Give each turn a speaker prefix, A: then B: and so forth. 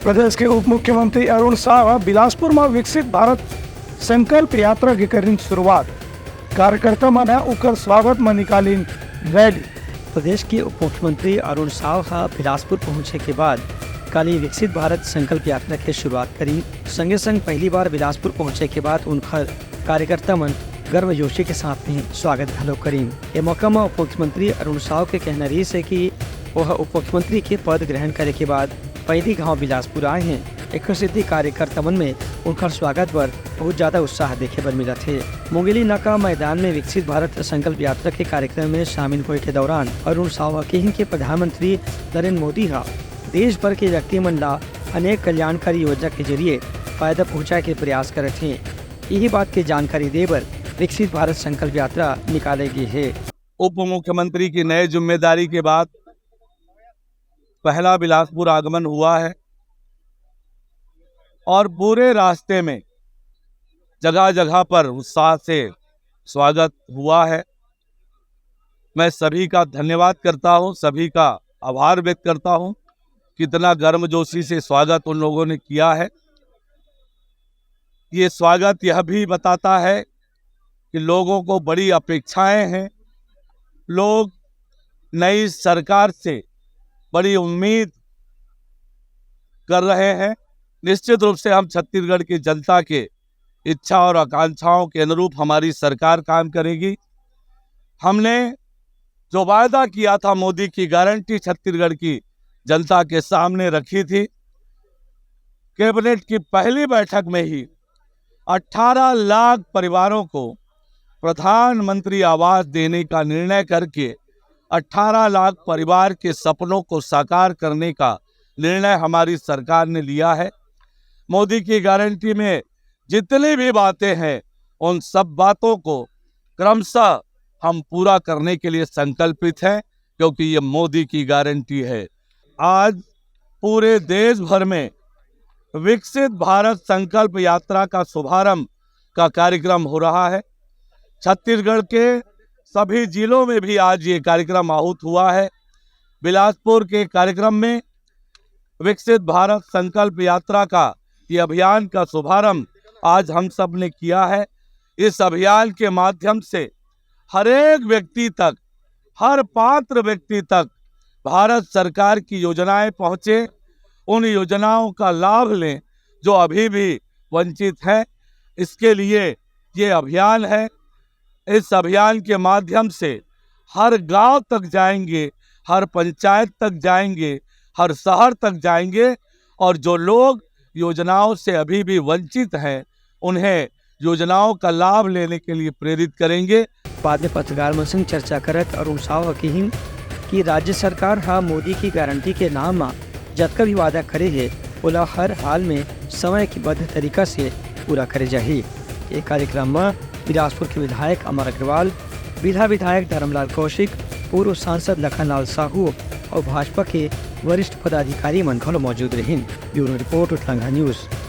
A: प्रदेश के उप मुख्यमंत्री अरुण साव बिलासपुर में विकसित भारत संकल्प यात्रा की करी शुरुआत। कार्यकर्ता ने उकर स्वागत में निकाली रैली।
B: प्रदेश के उप मुख्यमंत्री अरुण साव बिलासपुर पहुंचे के बाद कल विकसित भारत संकल्प यात्रा की शुरुआत करी। संगे संग पहली बार बिलासपुर पहुंचे के बाद उनका कार्यकर्ता मन गर्मजोशी के साथ में स्वागत भलो करी। ये मौका में उप मुख्यमंत्री अरुण साव के कहना रही है कि वह उप मुख्यमंत्री के पद ग्रहण करे के बाद पहली गांव बिलासपुर आए हैं। एक सिद्धि कार्यकर्ता मन में उनका स्वागत पर बहुत ज्यादा उत्साह देखे पर मिला थे। मुंगेली नाका मैदान में विकसित भारत संकल्प यात्रा के कार्यक्रम में शामिल होने के दौरान अरुण साव कहीं के प्रधानमंत्री नरेंद्र मोदी देश भर के व्यक्ति मन ला अनेक कल्याणकारी योजना के जरिए फायदा पहुँचाए के प्रयास करे थे। यही बात की जानकारी देकर विकसित भारत संकल्प यात्रा निकाले गई है।
C: उप मुख्यमंत्री की नई जिम्मेदारी के बाद पहला बिलासपुर आगमन हुआ है और पूरे रास्ते में जगह जगह पर उत्साह से स्वागत हुआ है। मैं सभी का धन्यवाद करता हूं, सभी का आभार व्यक्त करता हूं। कितना गर्मजोशी से स्वागत उन लोगों ने किया है। ये स्वागत यह भी बताता है कि लोगों को बड़ी अपेक्षाएं हैं। लोग नई सरकार से बड़ी उम्मीद कर रहे हैं। निश्चित रूप से हम छत्तीसगढ़ की जनता के इच्छा और आकांक्षाओं के अनुरूप हमारी सरकार काम करेगी। हमने जो वायदा किया था, मोदी की गारंटी छत्तीसगढ़ की जनता के सामने रखी थी। कैबिनेट की पहली बैठक में ही 18 लाख परिवारों को प्रधानमंत्री आवास देने का निर्णय करके 18 लाख परिवार के सपनों को साकार करने का निर्णय हमारी सरकार ने लिया है। मोदी की गारंटी में जितनी भी बातें हैं, उन सब बातों को क्रमशः हम पूरा करने के लिए संकल्पित हैं, क्योंकि ये मोदी की गारंटी है। आज पूरे देश भर में विकसित भारत संकल्प यात्रा का शुभारंभ का कार्यक्रम हो रहा है। छत्तीसगढ़ के सभी जिलों में भी आज ये कार्यक्रम आहूत हुआ है। बिलासपुर के कार्यक्रम में विकसित भारत संकल्प यात्रा का ये अभियान का शुभारंभ आज हम सब ने किया है। इस अभियान के माध्यम से हर एक व्यक्ति तक, हर पात्र व्यक्ति तक भारत सरकार की योजनाएं पहुंचे, उन योजनाओं का लाभ लें जो अभी भी वंचित हैं। इसके लिए ये अभियान है। इस अभियान के माध्यम से हर गांव तक जाएंगे, हर पंचायत तक जाएंगे, हर शहर तक जाएंगे और जो लोग योजनाओं से अभी भी वंचित हैं, उन्हें योजनाओं का लाभ लेने के लिए प्रेरित करेंगे।
B: बाद में पत्रकार मन संग चर्चा करत अरुण साव कही कि राज्य सरकार मोदी की गारंटी के नाम में जतका भी वादा करे है, ओला हर हाल में समय की बद्ध तरीका से पूरा करे जाही। ये कार्यक्रम में बिलासपुर के विधायक अमर अग्रवाल, विधायक धर्मलाल कौशिक, पूर्व सांसद लखनलाल साहू और भाजपा के वरिष्ठ पदाधिकारी मन घलो मौजूद रहिन। ब्यूरो रिपोर्ट उठलंगा न्यूज़।